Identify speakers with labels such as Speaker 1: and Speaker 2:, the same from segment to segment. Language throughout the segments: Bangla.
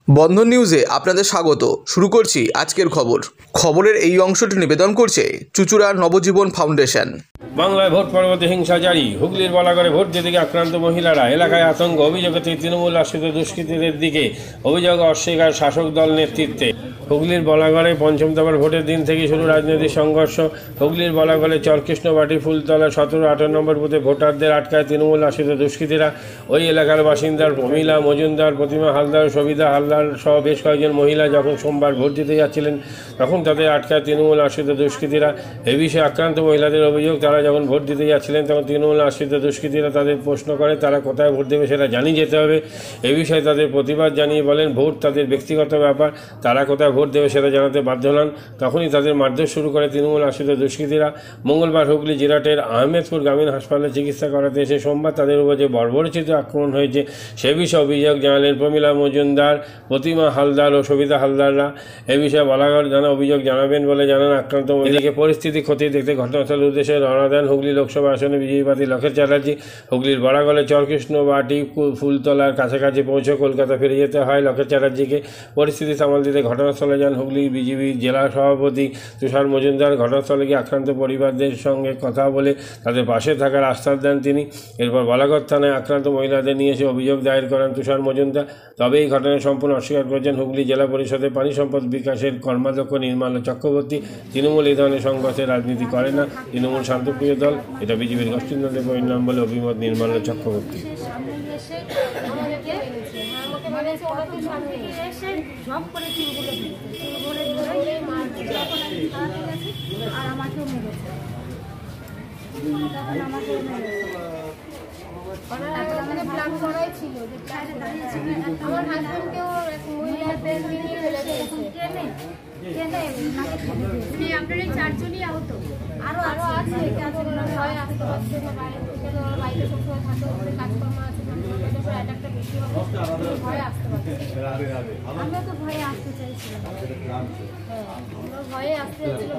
Speaker 1: বন্ধন নিউজে আপনাদের স্বাগত। শুরু করছি আজকের খবরের এই অংশটি নিবেদন করছে চুঁচুড়া নবজীবন ফাউন্ডেশন।
Speaker 2: বাংলায় ভোট পরবর্তী হিংসা জারি। হুগলির বলাগড়ে ভোট দিতে গিয়ে আক্রান্ত মহিলারা, এলাকায় আতঙ্ক। অভিযোগে তৃণমূল আশ্রিত দুষ্কৃতীদের দিকে, অভিযোগ অস্বীকার শাসক দল নেতৃত্বে। হুগলির বলাগড়ে পঞ্চম দফার ভোটের দিন থেকে শুরু রাজনৈতিক সংঘর্ষ। হুগলির বলাগড়ে চরকৃষ্ণবাটি ফুলতলা 17-18 নম্বর বুথে ভোটারদের আটকায় তৃণমূল আশ্রিত দুষ্কৃতীরা। ওই এলাকার বাসিন্দার প্রমীলা মজুমদার, প্রতিমা হালদার, সবিতা হালদার সহ বেশ কয়েকজন মহিলা যখন সোমবার ভোট দিতে যাচ্ছিলেন, তখন তাদের আটকায় তৃণমূল আশ্রিত দুষ্কৃতীরা। এ বিষয়ে আক্রান্ত মহিলাদের অভিযোগ, তারা যখন ভোট দিতে যাচ্ছিলেন তখন তৃণমূল আশ্রিত দুষ্কৃতীরা তাদের প্রশ্ন করে তারা কোথায় ভোট দেবে সেটা জানিয়ে যেতে হবে। এ বিষয়ে তাদের প্রতিবাদ জানিয়ে বলেন ভোট তাদের ব্যক্তিগত ব্যাপার, তারা কোথায় ভোট দেবে সেটা জানাতে বাধ্য নন। তখনই তাদের মারধর শুরু করে তৃণমূল আশ্রিত দুষ্কৃতীরা। মঙ্গলবার হুগলি জিরাটের আহমেদপুর গ্রামীণ হাসপাতালে চিকিৎসা করাতে এসে সোমবার তাদের উপর যে বর্বরচিত আক্রমণ হয়েছে সে বিষয়ে অভিযোগ জানালেন প্রমীলা মজুমদার, প্রতিমা হালদার ও সবিতা হালদাররা। এ বিষয়ে বলাগড় থানা অভিযোগ জানাবেন বলে জানান আক্রান্ত মহিলাকে। পরিস্থিতি খতিয়ে দেখতে ঘটনাস্থলের উদ্দেশ্যে রওনা দেন হুগলি লোকসভা আসনে বিজেপি প্রার্থী লকেট চ্যাটার্জি। হুগলির বলাগড়ে চরকৃষ্ণবাটি ফুলতলার কাছাকাছি পৌঁছে কলকাতা ফিরে যেতে হয় লকেট চ্যাটার্জিকে। পরিস্থিতি সামাল দিতে ঘটনাস্থলে যান হুগলি বিজেপি জেলা সভাপতি তুষার মজুমদার। ঘটনাস্থলে গিয়ে আক্রান্ত পরিবারদের সঙ্গে কথা বলে তাদের পাশে থাকার আশ্বাস দেন তিনি। এরপর বলাগড় থানায় আক্রান্ত মহিলাদের নিয়ে এসে অভিযোগ দায়ের করেন তুষার মজুমদার। তবে এই ঘটনায় সম্পূর্ণ অস্বীকার করেছেন হুগলি জেলা পরিষদের পানি সম্পদ বিকাশের কর্মাধ্যক্ষ নির্মলা চক্রবর্তী। তৃণমূল এই ধরনের সংঘর্ষের রাজনীতি করে না, তৃণমূল শান্তপ্রিয় দল, এটা বিজেপির গোষ্ঠীন্দ্রের পরিণাম বলে অভিমত নির্মলা চক্রবর্তী।
Speaker 3: আপনারা চারজনই আহত, আরো আছে ভয় আসতে পারছে না, বাইরে থেকে বাইরে সবসময় থাকে, কাজকর্ম আছে, একটা বেশি ভয় আসতে পারছে। আমরা তো ভয়ে আসতে চাইছিলাম, ভয়ে আসতে চাইছিল।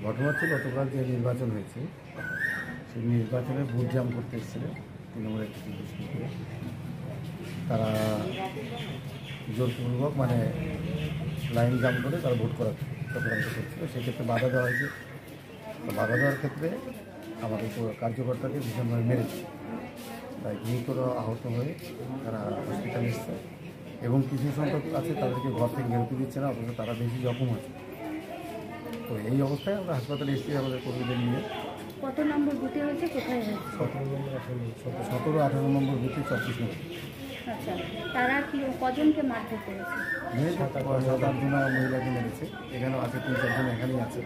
Speaker 4: ঘটনা হচ্ছে গতকাল যে নির্বাচন হয়েছে সেই নির্বাচনে ভোট জাম করতে এসেছিল তৃণমূলের কিছু দুষ্কৃতী। তারা জোরপূর্বক লাইন জাম করে তারা ভোট করার চক্রান্ত করছিল। সেক্ষেত্রে বাধা দেওয়া হয়েছে। বাধা দেওয়ার ক্ষেত্রে আমাদের কার্যকর্তাকে ভীষণভাবে মেরেছে, তাই গুরুতর আহত হয়ে তারা হসপিটালে এসছে এবং কিছু সংখ্যক আছে তাদেরকে ঘর থেকে বেরোতে দিচ্ছে না, অথচ তারা বেশি জখম হচ্ছে। তো এই অবস্থায় আমরা হাসপাতালে এসেছি আমাদের কর্মীদের নিয়ে।
Speaker 3: কত নম্বর বুথে হয়েছে, কোথায় হয়েছে?
Speaker 4: 17-18 নম্বর বুথে 34 নম্বর।
Speaker 3: আচ্ছা, তারা কি কজনকে মারধর করেছে?
Speaker 4: 7-8 জন মহিলাকে মেরেছে। এখানেও আছে 3-4 জন, এখানেই আছে,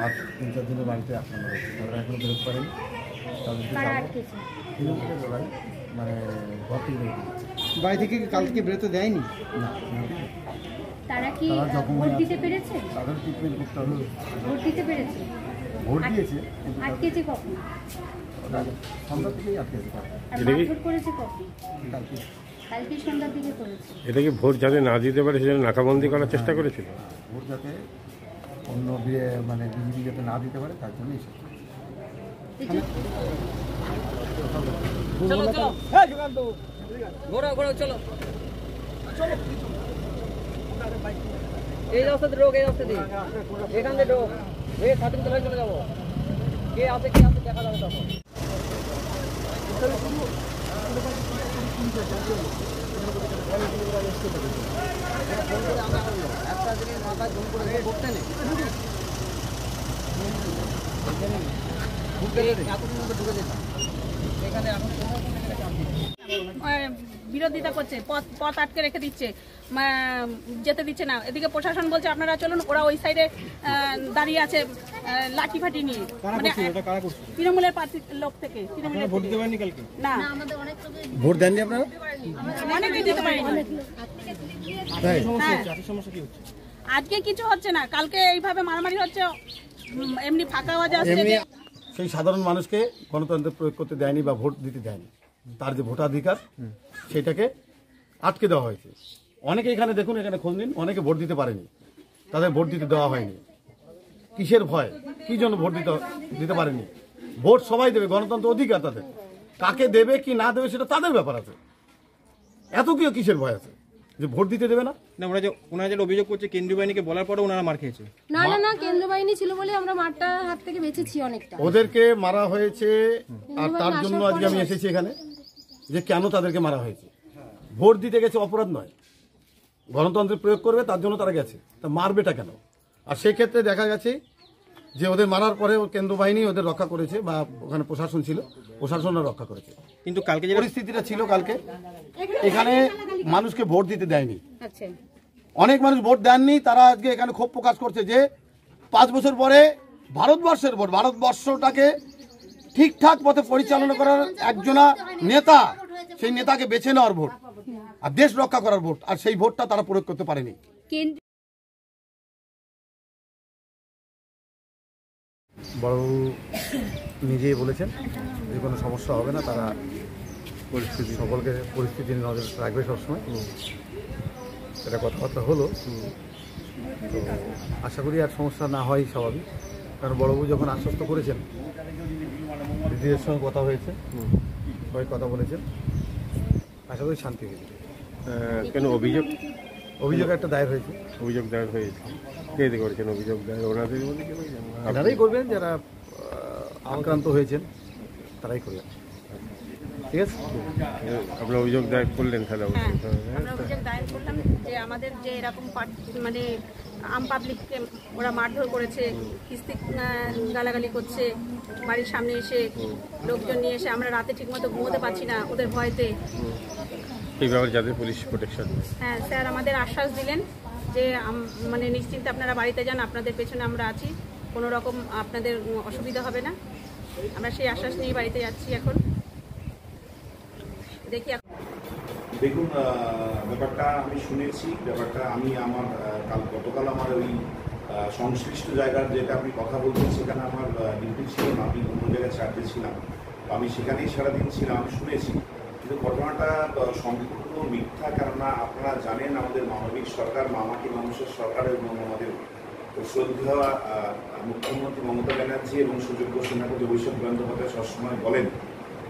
Speaker 4: আর 3-4 জনের বাড়িতে আক্রমণ হয়েছে। তারা এখনো বেরোতে পারেনি। তাদেরকে তৃণমূলের লড়াই ঘর থেকে বেরোতে দিচ্ছে।
Speaker 5: বাড়ি থেকে কালকে বেরোতে দেয়নি
Speaker 4: না,
Speaker 3: তারা কি ভোট দিতে পেরেছে?
Speaker 4: তাদের ট্রিটমেন্ট করতে হবে।
Speaker 3: ভোট দিতে পেরেছে,
Speaker 4: ভোট দিয়েছে,
Speaker 3: আটকেছে কখন?
Speaker 4: সন্ধ্যা থেকেই আটকেছে।
Speaker 3: আর মারধর করেছে কখন?
Speaker 4: কালকে
Speaker 3: সন্ধ্যার দিকে করেছে।
Speaker 2: এটা কি ভোট যাতে না দিতে পারে সেজন্য নাকাবন্দি করার চেষ্টা করেছিল?
Speaker 4: ভোট যাতে অন্য বিজেপি যাতে না দিতে পারে তার জন্য এসেছে।
Speaker 6: এই রাস্তাতে ঢোক, এই রাস্তা দিয়ে এখান থেকে ঢোক, খাতিম তলায় চলে যাবো। কে আছে দেখা যাবে তখন। একটা জিনিস মাথায় ঘুম করে বসতে নেই, এতদিন ঢুকে যেতাম এখানে। এখন
Speaker 7: বিরোধিতা করছে, পথ আটকে রেখে দিচ্ছে, যেতে দিচ্ছে না। এদিকে প্রশাসন বলছে আপনারা চলুন, ওরা ওই সাইডে দাঁড়িয়ে আছে লাঠি ফাটি নিয়ে। তৃণমূলের প্রার্থী লোক থেকে। না,
Speaker 4: ভোট দেননি আপনারা?
Speaker 7: অনেকে দিতে পারেনি। আজকে কিছু হচ্ছে না, কালকে এইভাবে মারামারি হচ্ছে, এমনি ফাঁকা আওয়াজ আসছে।
Speaker 4: সেই সাধারণ মানুষকে গণতন্ত্র প্রয়োগ করতে দেয়নি বা ভোট দিতে দেয়নি, তার যে ভোটাধিকার সেটাকে আটকে দেওয়া হয়েছে। অনেকে এখানে দেখুন, এখানে খোঁজ নিন, অনেকে ভোট দিতে পারেনি, তাদের ভোট দিতে দেওয়া হয়নি। কিসের ভয়, কি জন্য ভোট দিতে পারেনি? ভোট সবাই দেবে, গণতন্ত্র অধিকার তাদের। কাকে দেবে কি না দেবে সেটা তাদের ব্যাপার আছে। এত কি কিসের ভয় আছে যে ভোট দিতে দেবে না?
Speaker 5: না ওনারা যেটা অভিযোগ করছে কেন্দ্রীয় বাহিনীকে বলার পরে ওনারা মার খেয়েছে।
Speaker 3: না কেন্দ্র বাহিনী ছিল বলে আমরা মাঠটা হাত থেকে বেঁচেছি অনেকটা।
Speaker 4: ওদেরকে মারা হয়েছে আর তার জন্য আজকে আমি এসেছি এখানে যে কেন তাদেরকে মারা হয়েছে। ভোট দিতে গেছে অপরাধ নয়, গণতন্ত্রের প্রয়োগ করবে তার জন্য তারা গেছে, তা মারবেটা কেন? আর সেই ক্ষেত্রে দেখা গেছে যে ওদের মারার পরে কেন্দ্র বাহিনী ওদের রক্ষা করেছে বা ওখানে প্রশাসন ছিল, প্রশাসনও রক্ষা করেছে।
Speaker 5: কিন্তু কালকে যে
Speaker 4: পরিস্থিতিটা ছিল কালকে এখানে মানুষকে ভোট দিতে দেয়নি,
Speaker 7: আচ্ছা
Speaker 4: অনেক মানুষ ভোট দেননি, তারা আজকে এখানে ক্ষোভ প্রকাশ করছে যে 5 বছর পরে ভারতবর্ষের ভোট, ভারতবর্ষটাকে ঠিকঠাক পথে পরিচালনা করার একজনা নেতা, সেই নেতাকে বেছে নেওয়ার ভোট আর দেশ রক্ষা করার ভোট, আর সেই ভোটটা তারা প্রয়োগ করতে পারেনি। বড়বাবু নিজেই বলেছেন যে কোনো সমস্যা হবে না, তারা সকলকে পরিস্থিতির নজর রাখবে সবসময়। এটা কথাবার্তা হলো, তো আশা করি আর সমস্যা না হয় স্বাভাবিক, কারণ বড়বাবু যখন আশ্বস্ত করেছেন, দিদিদের সঙ্গে কথা হয়েছে, সবাই কথা বলেছেন, আশা করি শান্তি হয়েছে।
Speaker 2: কেন
Speaker 4: অভিযোগ একটা দায়ের হয়েছে।
Speaker 2: অভিযোগ দায়ের হয়েছে? কে করেছেন অভিযোগ দায়ের? ওনাদের মধ্যে কেউ?
Speaker 4: আপনারাই করবেন, যারা আক্রান্ত হয়েছেন তারাই করবেন। ঠিক আছে,
Speaker 2: আপনারা অভিযোগ দায়ের করলেন তাহলে?
Speaker 7: আমরা অভিযোগ দায়ের করলাম যে আমাদের যে এরকম মানে আম পাবলিককে ওরা মারধর করেছে, কিস্তি গালাগালি করছে, বাড়ির সামনে এসে লোকজন নিয়ে এসে, আমরা রাতে ঠিকমতো ঘুমোতে পারছি না ওদের ভয়তে।
Speaker 2: এই ব্যাপারে যাদের পুলিশ প্রোটেকশন?
Speaker 7: হ্যাঁ স্যার আমাদের আশ্বাস দিলেন যে মানে নিশ্চিন্তে আপনারা বাড়িতে যান, আপনাদের পেছনে আমরা আছি, কোনো রকম আপনাদের অসুবিধা হবে না। আমরা সেই আশ্বাস নিয়ে বাড়িতে যাচ্ছি এখন। দেখি
Speaker 8: দেখুন, ব্যাপারটা আমি শুনেছি, ব্যাপারটা আমি আমার গতকাল আমার ওই সংশ্লিষ্ট জায়গার যেটা আপনি কথা বলছেন সেখানে আমার ডিউটি ছিল না, আমি অন্য জায়গায় চার্জে ছিলাম, আমি সেখানেই সারাদিন ছিলাম, আমি শুনেছি। কিন্তু ঘটনাটা সম্পূর্ণ মিথ্যা, কেননা আপনারা জানেন আমাদের মানবিক সরকার, মামাটি মানুষের সরকার, এবং আমাদের শ্রদ্ধা মুখ্যমন্ত্রী মমতা ব্যানার্জি এবং সুযোগ্য সেনাপতি অভিষেক বন্দ্যোপাধ্যায় সবসময় বলেন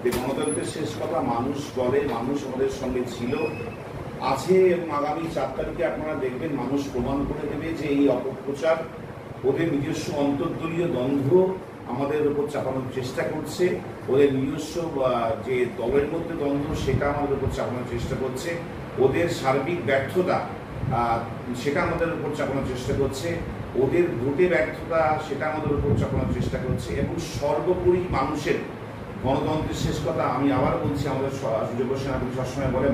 Speaker 8: যে গণতন্ত্রের শেষ কথা মানুষ বলে, মানুষ আমাদের সঙ্গে ছিল, আছে, এবং আগামী 4 তারিখে আপনারা দেখবেন মানুষ প্রমাণ করে দেবে যে এই অপপ্রচার, ওদের নিজস্ব অন্তর্দলীয় দ্বন্দ্ব আমাদের উপর চাপানোর চেষ্টা করছে, ওদের নিজস্ব যে দলের মধ্যে দ্বন্দ্ব সেটা আমাদের উপর চাপানোর চেষ্টা করছে, ওদের সার্বিক ব্যর্থতা সেটা আমাদের উপর চাপানোর চেষ্টা করছে, ওদের ভোটে ব্যর্থতা সেটা আমাদের উপর চাপানোর চেষ্টা করছে, এবং সর্বোপরি মানুষের গণতন্ত্রের শেষ কথা আমি আবার বলছি, আমাদের সুযোগ্য সেনাপতি সবসময় বলে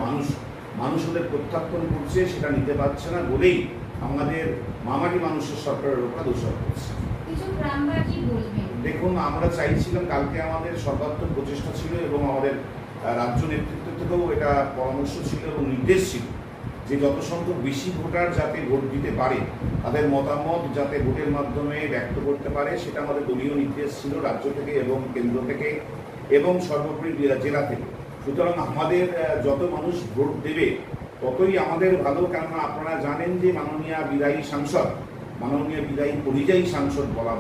Speaker 8: মানুষ ওদের প্রত্যাখ্যান করছে, সেটা নিতে পারছে না বলেই আমাদের মামাটি মানুষের সরকারের উপর দোষারোপ করছে। দেখুন, আমরা চাইছিলাম, কালকে আমাদের সর্বাত্মক প্রচেষ্টা ছিল এবং আমাদের রাজ্য নেতৃত্ব থেকেও এটা পরামর্শ ছিল এবং নির্দেশ ছিল যে যত সংখ্যক বেশি ভোটার যাতে ভোট দিতে পারে, তাদের মতামত যাতে ভোটের মাধ্যমে ব্যক্ত করতে পারে, সেটা আমাদের দলীয় নির্দেশ ছিল রাজ্য থেকে এবং কেন্দ্র থেকে এবং সর্বোপরি জেলা থেকে। সুতরাং আমাদের যত মানুষ ভোট দেবে ততই আমাদের ভালো, কেননা আপনারা জানেন যে মাননীয় বিদায়ী সাংসদ, মাননীয় বিদায়ী পরিযায়ী সাংসদ বলা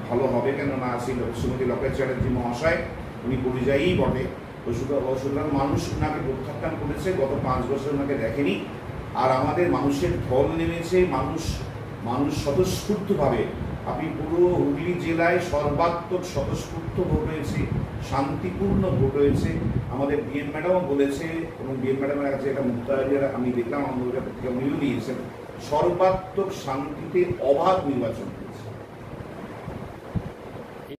Speaker 8: ভালো হবে, কেননা শ্রীমতী লকেট চ্যাটার্জি মহাশয় উনি পরিযায়ী বটে। তো সুতরাং মানুষ ওনাকে প্রত্যাখ্যান করেছে, গত 5 বছর ওনাকে দেখেনি। আর আমাদের মানুষের ঢল নেমেছে, মানুষ স্বতঃস্ফূর্তভাবে, আপনি পুরো হুগলি জেলায় সর্বাত্মক স্বতঃস্ফূর্ত ভোট হয়েছে, শান্তিপূর্ণ ভোট হয়েছে। আমাদের বিএন ম্যাডামও বলেছে, এবং বিএন ম্যাডামের কাছে একটা মুক্তারিয়ার আমি দেখলাম, আমাদের থেকে উনিও দিয়েছেন, সর্বাত্মক শান্তিতে অবাধ নির্বাচন হয়েছে।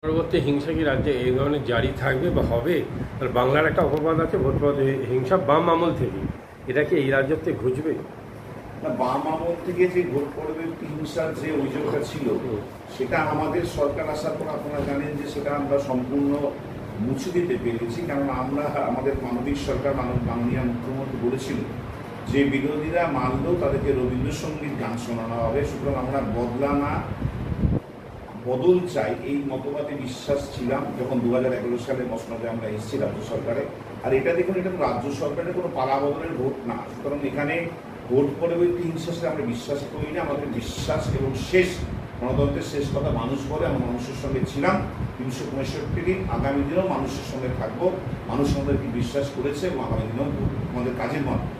Speaker 2: পরবর্তী হিংসা কি রাজ্যে এই ধরনের জারি থাকবে বা হবে? আর বাংলার একটা অপবাদ আছে ভোট হিংসা বাম আমল থেকে, এটা কি এই রাজ্যের থেকে ঘুচবে?
Speaker 8: না, বাম আমল থেকে যে ভোট পরবর্তী হিংসার যে অভিযোগটা ছিল সেটা আমাদের সরকার আসার পর আপনারা জানেন যে সেটা আমরা সম্পূর্ণ মুছে দিতে পেরেছি, কারণ আমরা আমাদের মানবিক সরকার মাননীয় মুখ্যমন্ত্রী বলেছিল যে বিরোধীরা মানলেও তাদেরকে রবীন্দ্রসঙ্গীত গান শোনানো হবে। সুতরাং আমরা বদল চাই এই মতবাদে বিশ্বাস ছিলাম যখন 2011 সালে মসনদে আমরা এসেছি রাজ্য সরকারে। আর এটা দেখুন, এটা রাজ্য সরকারের কোনো পালা বদলের ভোট না, সুতরাং এখানে ভোট পরবর্তী হিংসাকে আমরা বিশ্বাস করি না। আমাদের বিশ্বাস এবং শেষ গণতন্ত্রের শেষ কথা মানুষ বলে, আমরা মানুষের সঙ্গে ছিলাম 365 দিন আগামী দিনেও মানুষের সঙ্গে থাকবো, মানুষ আমাদেরকে বিশ্বাস করেছে এবং আগামী দিনেও আমাদের কাজের মাধ্যমে।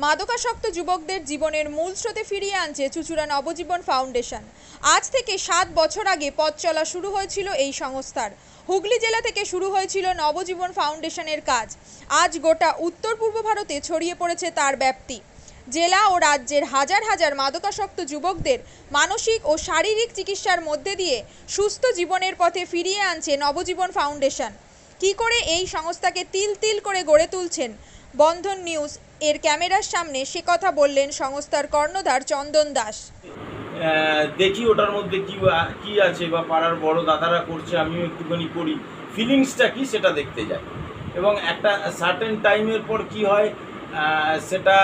Speaker 9: মাদকাসক্ত যুবকদের জীবনের মূল স্রোতে ফিরিয়ে আনছে চুঁচুড়া নবজীবন ফাউন্ডেশন। আজ থেকে 7 বছর আগে পথ চলা শুরু হয়েছিল এই সংস্থার। হুগলি জেলা থেকে শুরু হয়েছিল নবজীবন ফাউন্ডেশনের কাজ। আজ গোটা উত্তর পূর্ব ভারতে ছড়িয়ে পড়েছে তার ব্যাপ্তি। জেলা ও রাজ্যের হাজার হাজার মাদকাসক্ত যুবকদের মানসিক ও শারীরিক চিকিৎসার মধ্যে দিয়ে সুস্থ জীবনের পথে ফিরিয়ে আনছে নবজীবন ফাউন্ডেশন। কী করে এই সংস্থাকে তিল তিল করে গড়ে তুলছেন বন্ধন নিউজ এর ক্যামেরার সামনে, সে কথা বললেন সংস্থার কর্ণধার চন্দন দাস।
Speaker 10: দেখি ওটার মধ্যে কি আছে বা পাড়ার বড় দাদারা করছে, আমিও একটুখানি করি, ফিলিংসটা কি সেটা দেখতে যাই। এবং একটা সার্টেন টাইমের পর কি হয়, সেটা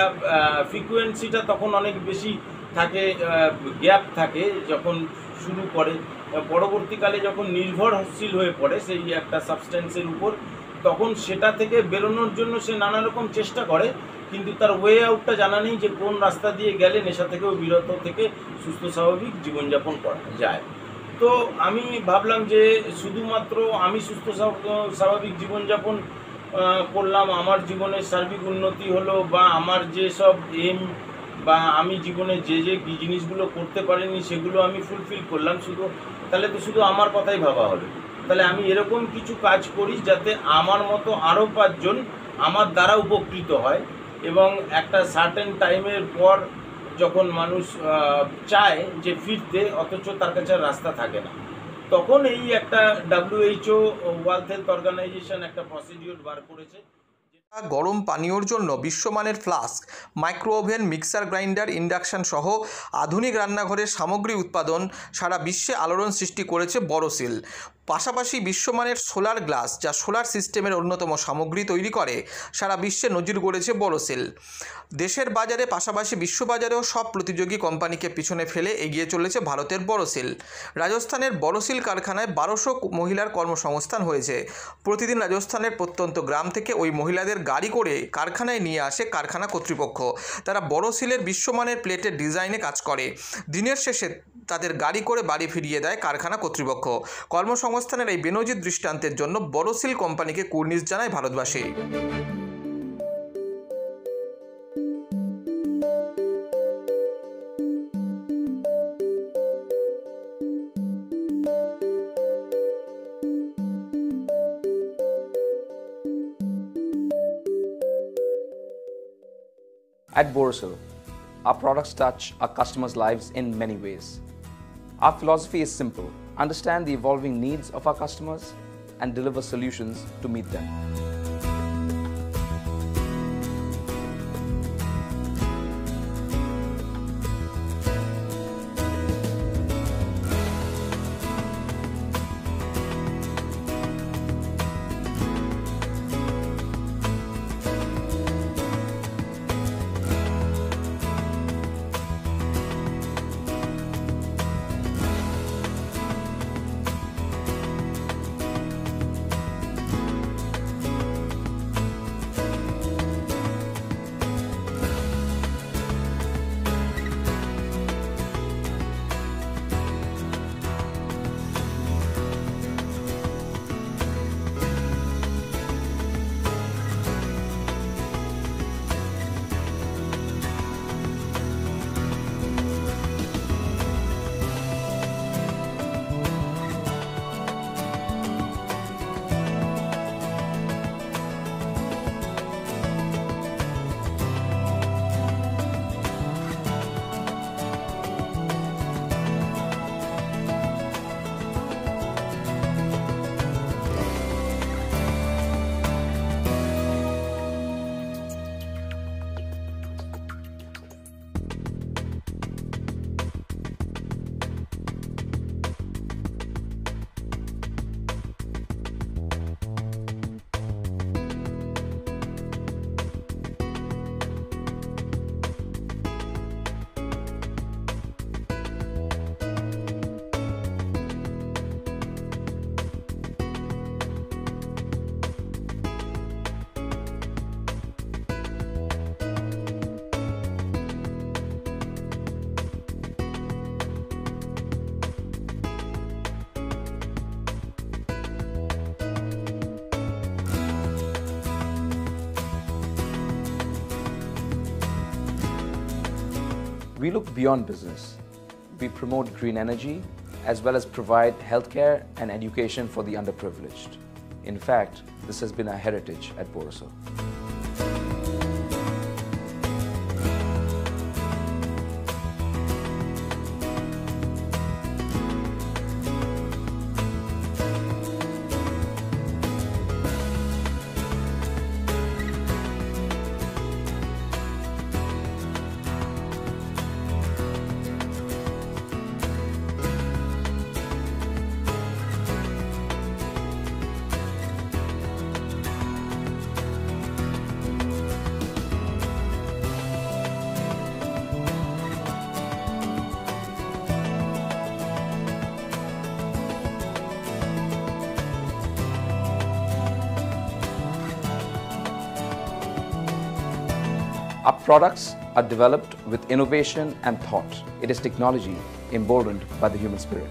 Speaker 10: ফ্রিকোয়েন্সিটা তখন অনেক বেশি থাকে, গ্যাপ থাকে যখন শুরু করে। পরবর্তীকালে যখন নির্ভরশীল হয়ে পড়ে সেই একটা সাবস্টেন্সের উপর, তখন সেটা থেকে বেরোনোর জন্য সে নানা রকম চেষ্টা করে, কিন্তু তার ওয়ে আউটটা জানা নেই যে কোন রাস্তা দিয়ে গেলে নেশা থেকেও বিরত থেকে সুস্থ স্বাভাবিক জীবনযাপন করা যায়। তো আমি ভাবলাম যে শুধুমাত্র আমি সুস্থ স্বাভাবিক জীবনযাপন করলাম, আমার জীবনের সার্বিক উন্নতি হলো, বা আমার যেসব এম বা আমি জীবনে যে জিনিসগুলো করতে পারিনি সেগুলো আমি ফুলফিল করলাম, তাহলে তো শুধু আমার কথাই ভাবা হবে। তাহলে আমি এরকম কিছু কাজ করি যাতে আমার মতো আরও 5 জন আমার দ্বারা উপকৃত হয়। এবং একটা সার্টেন টাইমের পর যখন মানুষ চায় যে ফিরতে, অথচ তার কাছে রাস্তা থাকে না, তখন এই একটা WHO ওয়ার্ল্ড হেলথ অর্গানাইজেশন একটা প্রসিডিওর বার করেছে।
Speaker 1: গরম পানীয়র জন্য বিশ্বমানের flask, micro oven, mixer grinder, induction সহ আধুনিক রান্নাঘরের সামগ্রী উৎপাদন সারা বিশ্বে আলোড়ন সৃষ্টি করেছে বড়সিল। পাশাপাশি বিশ্বমানের সোলার গ্লাস, যা সোলার সিস্টেমের অন্যতম সামগ্রী তৈরি করে, সারা বিশ্বে নজির গড়েছে বড়সিল। দেশের বাজারে পাশাপাশি বিশ্ববাজারেও সব প্রতিযোগী কোম্পানিকে পিছনে ফেলে এগিয়ে চলেছে ভারতের বড়সিল। রাজস্থানের বড়সিল কারখানায় 1200 মহিলার কর্মসংস্থান হয়েছে। প্রতিদিন রাজস্থানের প্রত্যন্ত গ্রাম থেকে ওই মহিলাদের গাড়ি করে কারখানায় নিয়ে আসে কারখানা কর্তৃপক্ষ। তারা বড়সিলের বিশ্বমানের প্লেটের ডিজাইনে কাজ করে। দিনের শেষে তাদের গাড়ি করে বাড়ি ফিরিয়ে দেয় কারখানা কর্তৃপক্ষ। কর্মসংস্থানের এই বেনজির দৃষ্টান্তের জন্য বড়সিল কোম্পানিকে কুর্নিশ জানায় ভারতবাসী।
Speaker 11: At Borosil, our products touch our customers' lives in many ways. Our philosophy is simple: understand the evolving needs of our customers and deliver solutions to meet them. We look beyond business. We promote green energy as well as provide healthcare and education for the underprivileged. In fact, this has been our heritage at Borosil. Our products are developed with innovation and thought. It is technology emboldened by the human spirit.